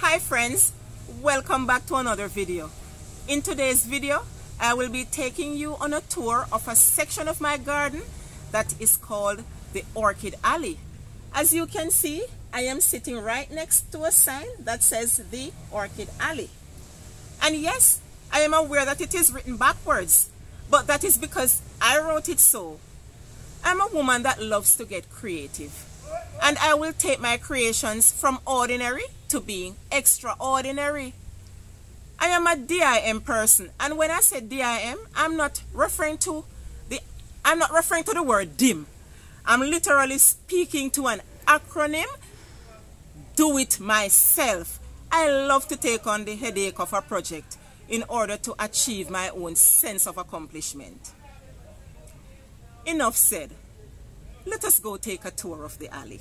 Hi friends, welcome back to another video. In today's video, I will be taking you on a tour of a section of my garden that is called the Orchid Alley. As you can see, I am sitting right next to a sign that says the Orchid Alley. And yes, I am aware that it is written backwards, but that is because I wrote it so. I'm a woman that loves to get creative, and I will take my creations from ordinary to being extraordinary. I am a DIM person, and when I say DIM, I'm not referring to the word dim. I'm literally speaking to an acronym. Do it myself. I love to take on the headache of a project in order to achieve my own sense of accomplishment. Enough said. Let us go take a tour of the alley.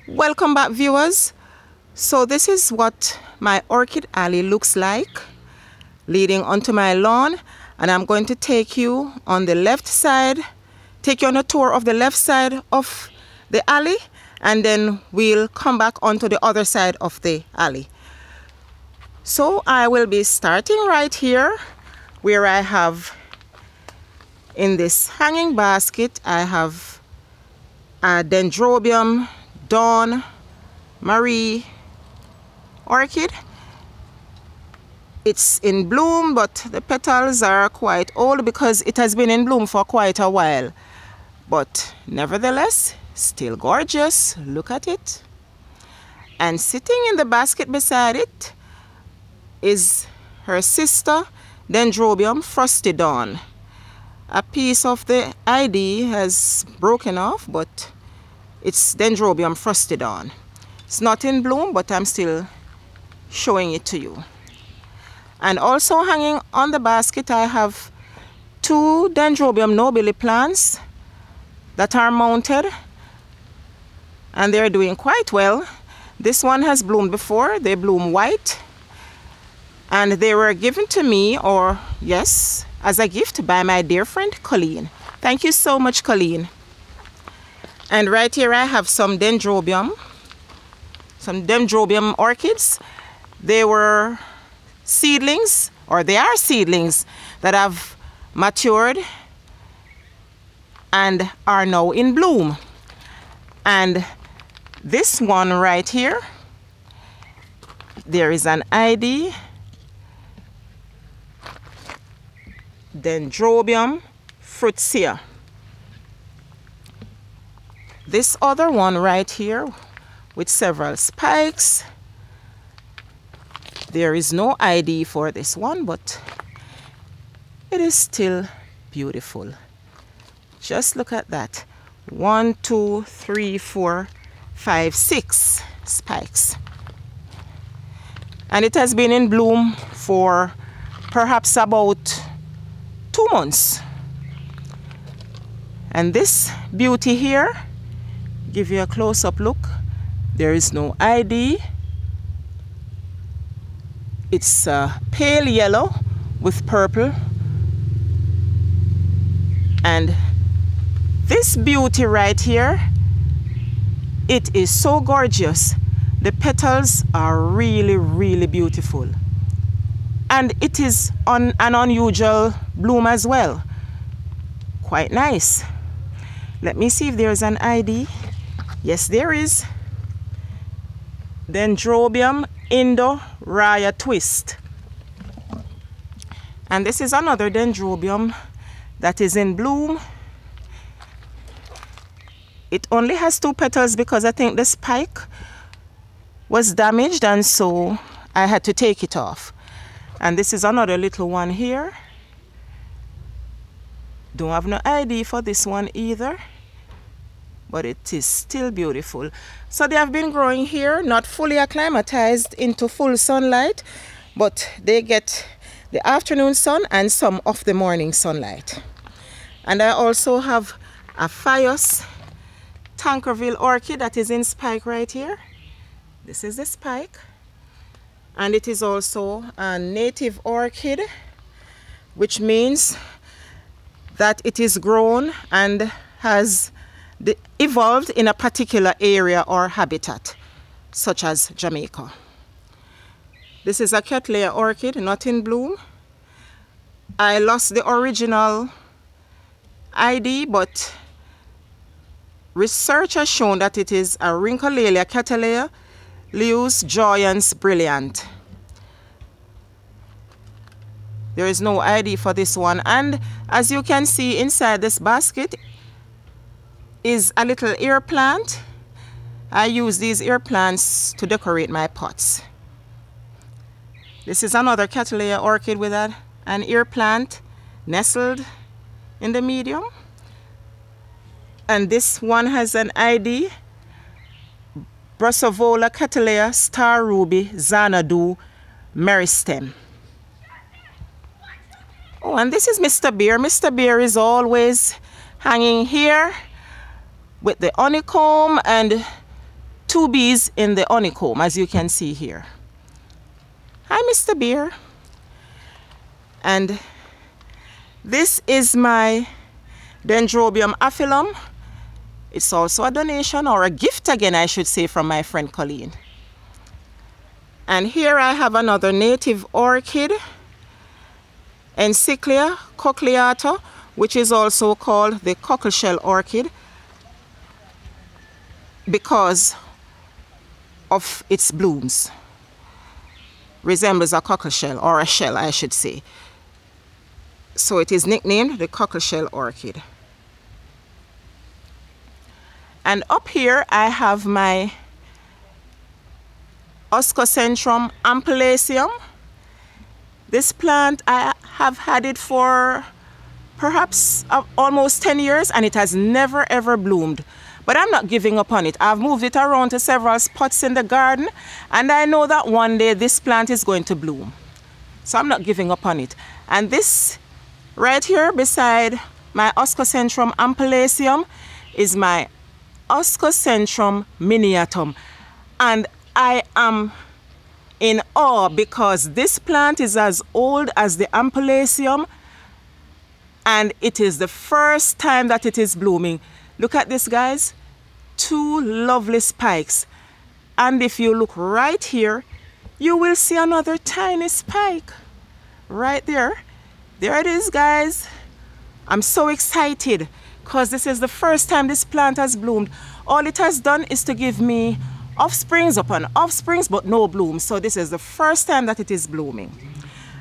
Welcome back, viewers. So this is what my Orchid Alley looks like, leading onto my lawn, and I'm going to take you on the left side, take you on a tour of the left side of the alley, and then we'll come back onto the other side of the alley. So I will be starting right here where I have, in this hanging basket, I have a Dendrobium, Dawn, MAREE orchid. It's in bloom, but the petals are quite old because it has been in bloom for quite a while. But nevertheless, still gorgeous. Look at it. And sitting in the basket beside it is her sister, Dendrobium Frosty Dawn. A piece of the ID has broken off, but it's Dendrobium Frosty Dawn. It's not in bloom, but I'm still showing it to you. And also hanging on the basket, I have two Dendrobium nobile plants that are mounted, and they're doing quite well. This one has bloomed before. They bloom white, and they were given to me, or yes, as a gift by my dear friend Colleen. Thank you so much, Colleen. And right here I have some Dendrobium orchids. They were seedlings, or they are seedlings that have matured and are now in bloom. And this one right here, there is an ID, Dendrobium fruitsea. This other one right here with several spikes, there is no ID for this one, but it is still beautiful. Just look at that. 1, 2, 3, 4, 5, 6 spikes. And it has been in bloom for perhaps about 2 months. And this beauty here, give you a close-up look. There is no ID. It's pale yellow with purple. And this beauty right here, it is so gorgeous. The petals are really, really beautiful. And it is on an unusual bloom as well. Quite nice. Let me see if there's an ID. Yes, there is. Dendrobium INDO RAYA twist. And this is another Dendrobium that is in bloom. It only has 2 petals because I think the spike was damaged, and so I had to take it off. And this is another little one here. Don't have no ID for this one either, but it is still beautiful. So they have been growing here, not fully acclimatized into full sunlight, but they get the afternoon sun and some of the morning sunlight. And I also have a Fios Tankerville orchid that is in spike right here. This is the spike, and it is also a native orchid, which means that it is grown and has evolved in a particular area or habitat, such as Jamaica. This is a Cattleya orchid, not in bloom. I lost the original ID, but research has shown that it is a Rhyncholalia Cattleya Leus Joyance Brilliant. There is no ID for this one, and as you can see inside this basket is a little ear plant. I use these ear plants to decorate my pots. This is another Cattleya orchid with an ear plant nestled in the medium. And this one has an ID, Brassavola Cattleya Star Ruby Xanadu Meristem. Oh, and this is Mr. Bear. Mr. Bear is always hanging here with the honeycomb and 2 bees in the honeycomb, as you can see here. Hi, Mr. Bear. And this is my Dendrobium aphyllum. It's also a donation, or a gift again, I should say, from my friend Colleen. And here I have another native orchid, Encyclia cochleata, which is also called the cockleshell orchid because of its blooms. Resembles a cockleshell, or a shell, I should say. So it is nicknamed the cockleshell orchid. And up here I have my Oscocentrum ampullaceum. This plant, I have had it for perhaps almost 10 years, and it has never ever bloomed. But I'm not giving up on it. I've moved it around to several spots in the garden, and I know that one day this plant is going to bloom. So I'm not giving up on it. And this right here beside my Oscocentrum ampullaceum is my Oscocentrum miniatum. And I am in awe because this plant is as old as the ampullaceum, and it is the first time that it is blooming. Look at this, guys. 2 lovely spikes. And if you look right here, you will see another tiny spike right there. There it is, guys. I'm so excited because this is the first time this plant has bloomed. All it has done is to give me offsprings upon offsprings, but no bloom. So this is the first time that it is blooming.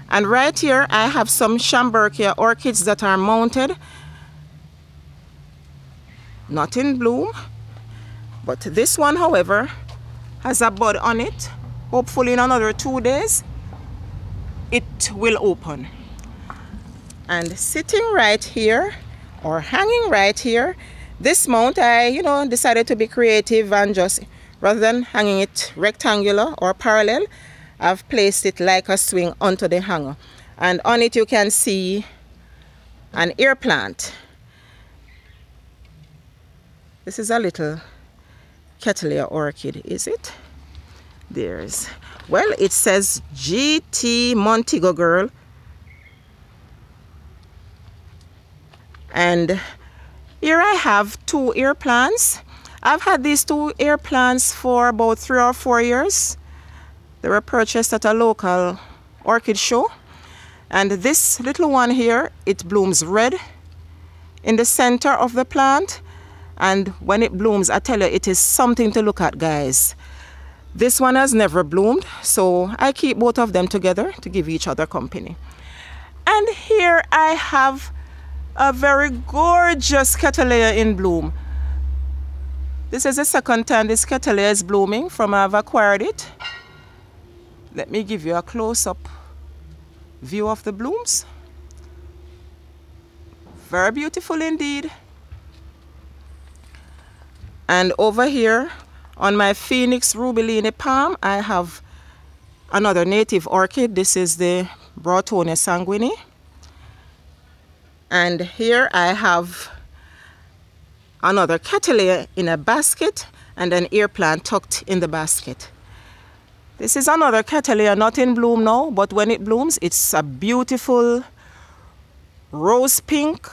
And right here I have some Schomburgkia orchids that are mounted, not in bloom, but this one, however, has a bud on it. Hopefully in another 2 days it will open. And sitting right here, or hanging right here, this mount, I decided to be creative, and just rather than hanging it rectangular or parallel, I've placed it like a swing onto the hanger. And on it you can see an ear plant. This is a little Cattleya orchid, is it? There's, well, it says GT Montego Girl. And here I have 2 ear plants. I've had these 2 ear plants for about 3 or 4 years. They were purchased at a local orchid show. And this little one here, it blooms red in the center of the plant. And when it blooms, I tell you, it is something to look at, guys. This one has never bloomed, so I keep both of them together to give each other company. And here I have a very gorgeous Cattleya in bloom. This is the second time this Cattleya is blooming from I've acquired it. Let me give you a close-up view of the blooms. Very beautiful indeed. And over here on my Phoenix Rubellini palm, I have another native orchid. This is the Broughtonia sanguinea. And here I have another Cattleya in a basket and an ear plant tucked in the basket. This is another Cattleya, not in bloom now, but when it blooms, it's a beautiful rose pink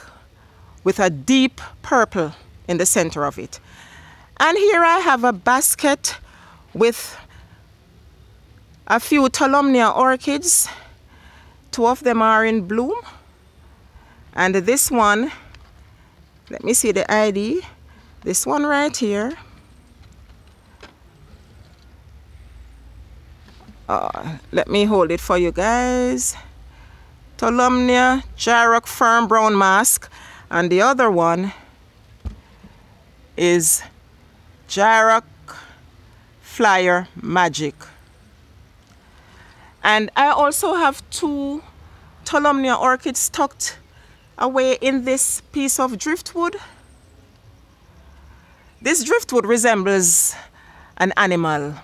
with a deep purple in the center of it. And here I have a basket with a few TOLUMNIA orchids. 2 of them are in bloom. And this one, let me see the ID. This one right here. Let me hold it for you guys. TOLUMNIA JAIRAK Firm Brown Mask. And the other one is JAIRAK Flyer Magic. And I also have 2 TOLUMNIA orchids tucked away in this piece of driftwood. This driftwood resembles an animal.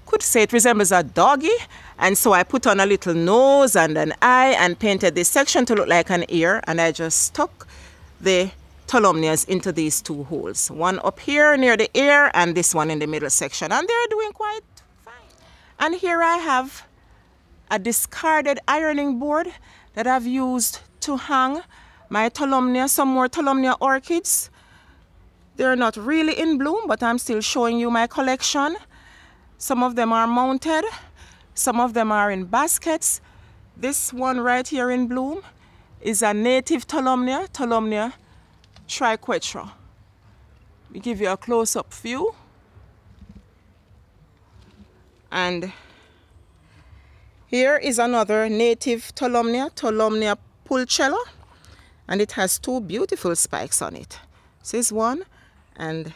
Could say it resembles a doggy, and so I put on a little nose and an eye and painted this section to look like an ear, and I just stuck the TOLUMNIAs into these 2 holes. One up here near the ear and this one in the middle section, and they're doing quite fine. And here I have a discarded ironing board that I've used to hang my TOLUMNIA, some more TOLUMNIA orchids. They're not really in bloom, but I'm still showing you my collection. Some of them are mounted, some of them are in baskets. This one right here in bloom is a native TOLUMNIA, TOLUMNIA triquetra. Let me give you a close-up view. And here is another native TOLUMNIA, TOLUMNIA pulchella, and it has 2 beautiful spikes on it. This is one, and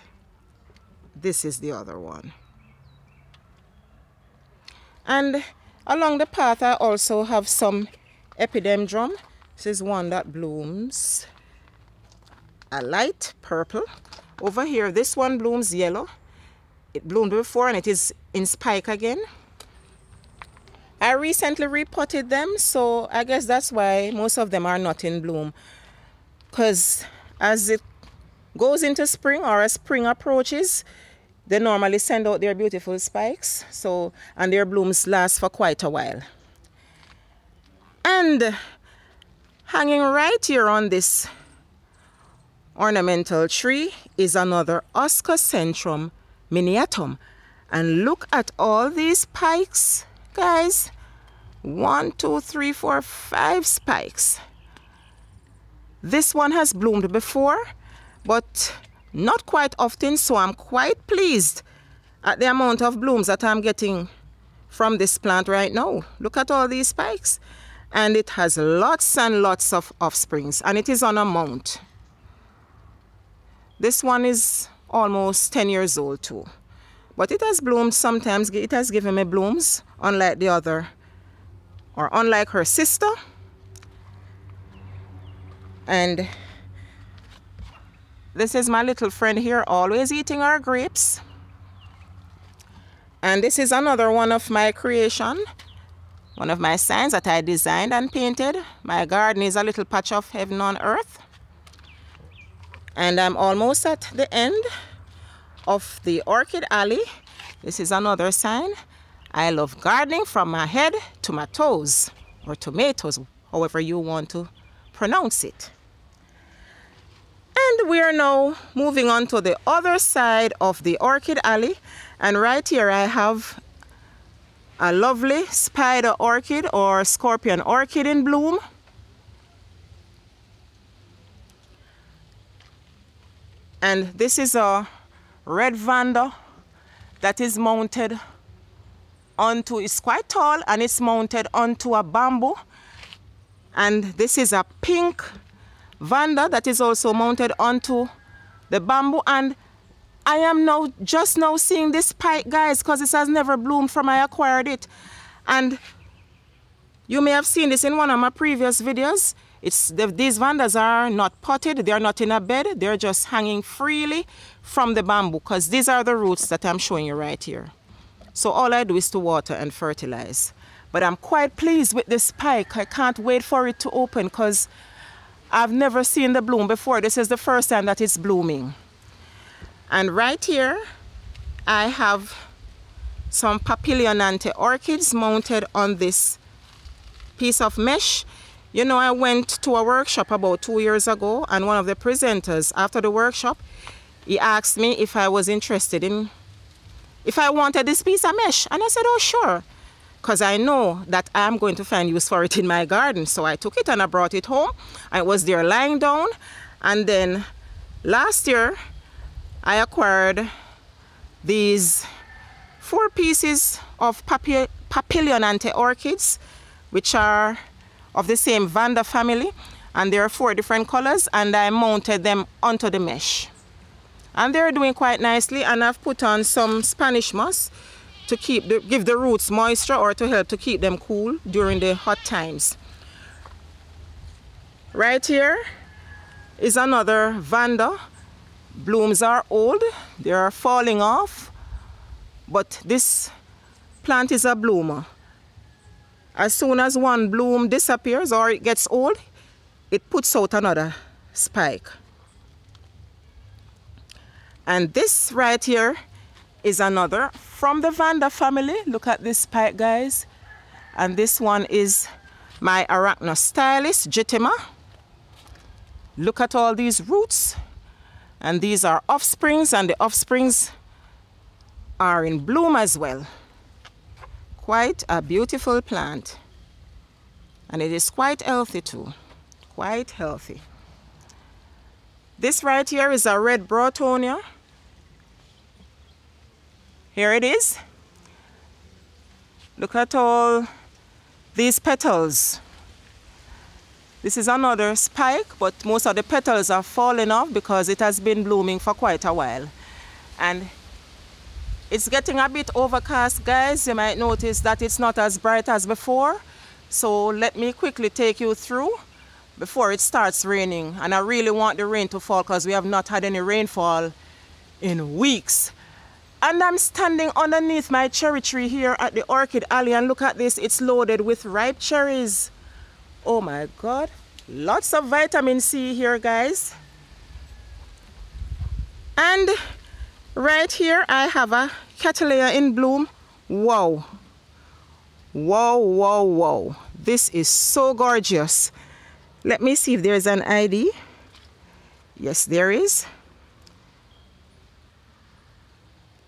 this is the other one. And along the path I also have some epidendrum. This is one that blooms a light purple. Over here, this one blooms yellow. It bloomed before and it is in spike again. I recently repotted them, so I guess that's why most of them are not in bloom. Because as it goes into spring, or as spring approaches, they normally send out their beautiful spikes, so, and their blooms last for quite a while. And hanging right here on this ornamental tree is another Oscocentrum miniatum. And look at all these spikes, guys. 1, 2, 3, 4, 5 spikes. This one has bloomed before, but not quite often, so I'm quite pleased at the amount of blooms that I'm getting from this plant right now. Look at all these spikes. And it has lots and lots of offsprings, and it is on a mount. This one is almost 10 years old too. But it has bloomed sometimes. It has given me blooms, unlike the other, or unlike her sister. And this is my little friend here, always eating our grapes. And this is another one of my creation, one of my signs that I designed and painted. My garden is a little patch of heaven on earth. And I'm almost at the end of the Orchid Alley. This is another sign. I love gardening from my head to my toes, or tomatoes, however you want to pronounce it. And we are now moving on to the other side of the Orchid Alley. And right here I have a lovely spider orchid or scorpion orchid in bloom. And this is a red vanda that is mounted onto, it's quite tall, and it's mounted onto a bamboo. And this is a pink vanda that is also mounted onto the bamboo. And I am now just now seeing this spike, guys, because this has never bloomed from I acquired it. And you may have seen this in one of my previous videos. These vandas are not potted, they are not in a bed, they're just hanging freely from the bamboo, because these are the roots that I'm showing you right here. So all I do is to water and fertilize. But I'm quite pleased with this spike. I can't wait for it to open, because I've never seen the bloom before. This is the first time that it's blooming. And right here I have some papilionante orchids mounted on this piece of mesh. You know, I went to a workshop about 2 years ago, and one of the presenters after the workshop, he asked me if I was interested in, if I wanted this piece of mesh, and I said, oh sure, because I know that I'm going to find use for it in my garden. So I took it and I brought it home. I was there lying down, and then last year I acquired these 4 pieces of papilionante orchids, which are of the same Vanda family, and there are 4 different colors, and I mounted them onto the mesh. And they're doing quite nicely, and I've put on some Spanish moss to give the roots moisture, or to help to keep them cool during the hot times. Right here is another Vanda. Blooms are old, they are falling off, but this plant is a bloomer. As soon as one bloom disappears or it gets old, it puts out another spike. And this right here is another from the Vanda family. Look at this spike, guys. And this one is my Arachnostylis Jittima. Look at all these roots. And these are offsprings, and the offsprings are in bloom as well. Quite a beautiful plant. And it is quite healthy too. Quite healthy. This right here is a red Brotonia. Here it is. Look at all these petals. This is another spike, but most of the petals are falling off because it has been blooming for quite a while. And it's getting a bit overcast, guys. You might notice that it's not as bright as before. So let me quickly take you through before it starts raining. And I really want the rain to fall because we have not had any rainfall in weeks. And I'm standing underneath my cherry tree here at the Orchid Alley, and look at this, it's loaded with ripe cherries. Oh my God, lots of vitamin C here, guys. And right here I have a Cattleya in bloom. Wow. Wow, wow, wow. This is so gorgeous. Let me see if there's an ID. Yes, there is.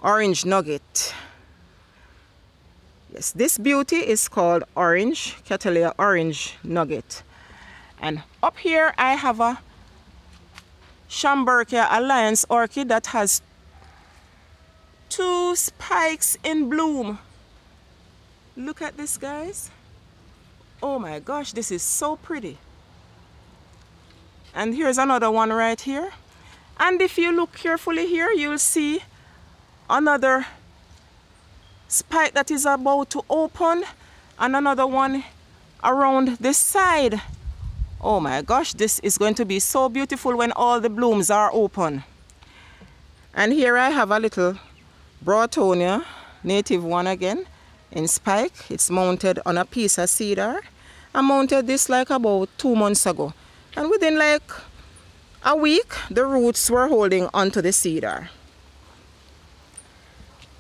Orange Nugget. Yes, this beauty is called Orange, Cattleya Orange Nugget. And up here I have a Schomburgkia Alliance orchid that has 2 spikes in bloom. Look at this, guys. Oh my gosh, this is so pretty. And here's another one right here. And if you look carefully here, you'll see another spike that is about to open, and another one around this side. Oh my gosh, this is going to be so beautiful when all the blooms are open. And here I have a little Brotonia, native one again, in spike. It's mounted on a piece of cedar. I mounted this like about 2 months ago, and within like a week the roots were holding onto the cedar.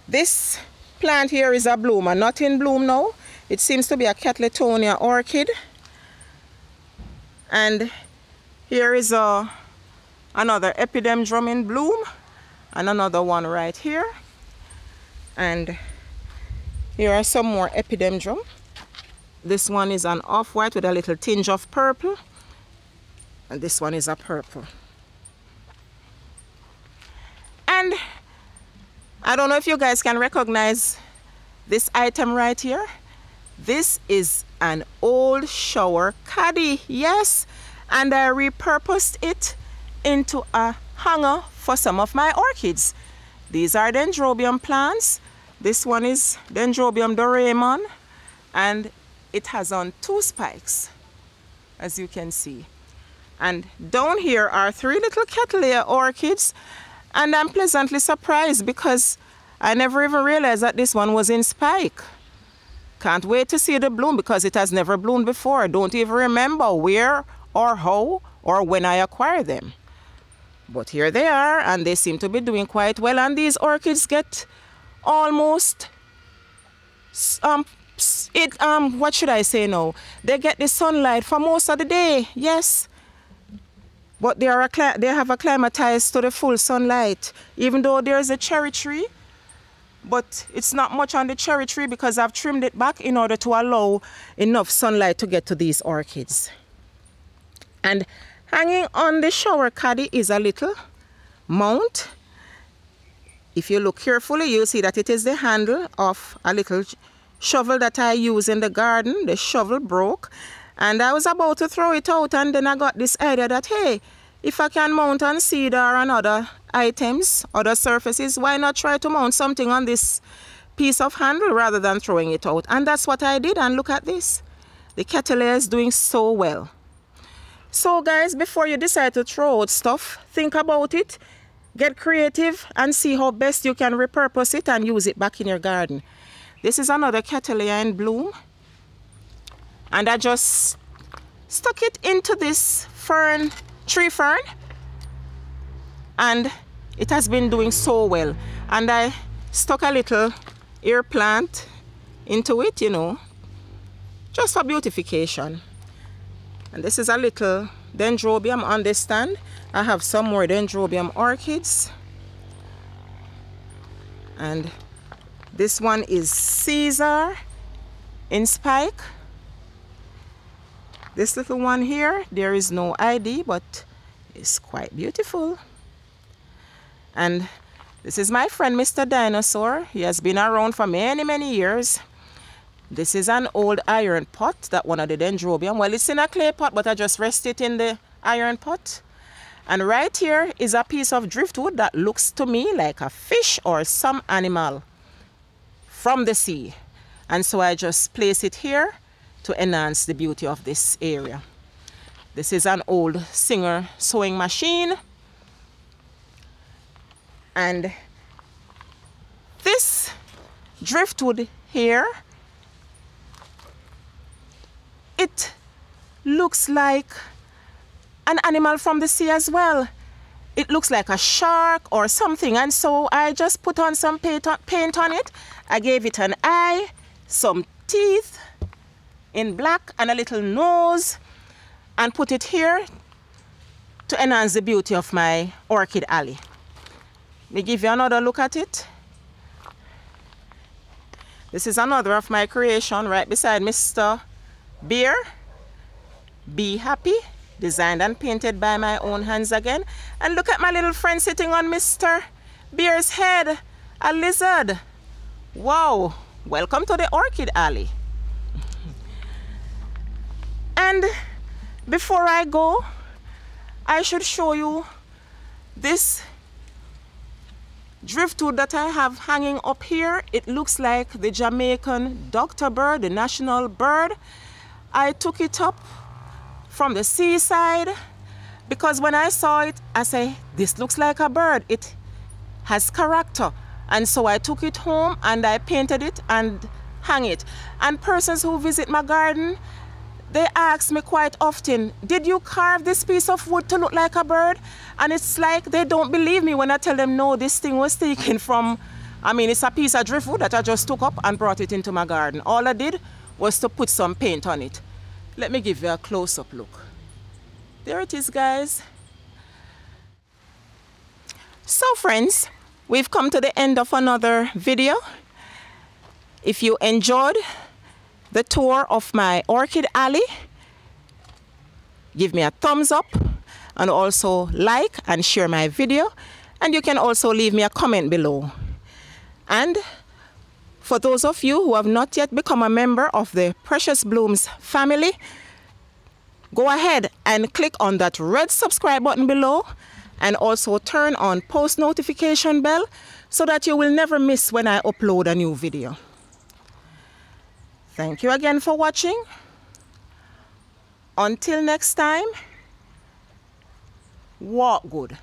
This plant here is a bloomer, not in bloom now. It seems to be a Cattleya orchid. And here is another Epidendrum in bloom, and another one right here. And here are some more Epidendrum. This one is an off-white with a little tinge of purple, and this one is a purple. And I don't know if you guys can recognize this item right here. This is an old shower caddy, yes, and I repurposed it into a hanger for some of my orchids. These are Dendrobium plants. This one is Dendrobium Doraemon, and it has on 2 spikes, as you can see. And down here are 3 little Cattleya orchids. And I'm pleasantly surprised because I never even realized that this one was in spike. Can't wait to see the bloom because it has never bloomed before. Don't even remember where or how or when I acquired them. But here they are, and they seem to be doing quite well. And these orchids get almost what should I say now? They get the sunlight for most of the day, yes. But they have acclimatized to the full sunlight, even though there's a cherry tree. But it's not much on the cherry tree because I've trimmed it back in order to allow enough sunlight to get to these orchids. And hanging on the shower caddy is a little mount. If you look carefully, you'll see that it is the handle of a little shovel that I use in the garden. The shovel broke and I was about to throw it out, and then I got this idea that, hey, if I can mount on cedar and other items, other surfaces, why not try to mount something on this piece of handle rather than throwing it out? And that's what I did, and look at this. The kettle is doing so well. So guys, before you decide to throw out stuff, think about it, get creative, and see how best you can repurpose it and use it back in your garden. This is another Cattleya in bloom, and I just stuck it into this tree fern, and it has been doing so well. And I stuck a little ear plant into it, you know, just for beautification. And this is a little dendrobium on this stand. I have some more dendrobium orchids, and this one is Caesar in spike. This little one here, there is no ID, but it's quite beautiful. And this is my friend Mr. Dinosaur. He has been around for many years. This is an old iron pot, that one of the dendrobium. Well, it's in a clay pot, but I just rest it in the iron pot. And right here is a piece of driftwood that looks to me like a fish or some animal from the sea. And so I just place it here to enhance the beauty of this area. This is an old Singer sewing machine. And this driftwood here, it looks like an animal from the sea as well. It looks like a shark or something, and so I just put on some paint on it. I gave it an eye, some teeth in black, and a little nose, and put it here to enhance the beauty of my Orchid Alley. Let me give you another look at it. This is another of my creation right beside Mr. Bear. Be Happy, designed and painted by my own hands again. And look at my little friend sitting on Mr. Bear's head, a lizard. Wow, welcome to the Orchid Alley. And before I go, I should show you this driftwood that I have hanging up here. It looks like the Jamaican doctor bird, the national bird. I took it up from the seaside because when I saw it, I say, this looks like a bird. It has character. And so I took it home and I painted it and hang it. And persons who visit my garden, they ask me quite often, did you carve this piece of wood to look like a bird? And it's like they don't believe me when I tell them, no, this thing was taken from, it's a piece of driftwood that I just took up and brought it into my garden. All I did was to put some paint on it. Let me give you a close-up look. There it is, guys. So friends, we've come to the end of another video. If you enjoyed the tour of my Orchid Alley, give me a thumbs up and also like and share my video, and you can also leave me a comment below. And for those of you who have not yet become a member of the Precious Blooms family, go ahead and click on that red subscribe button below and also turn on post notification bell so that you will never miss when I upload a new video. Thank you again for watching. Until next time, walk good.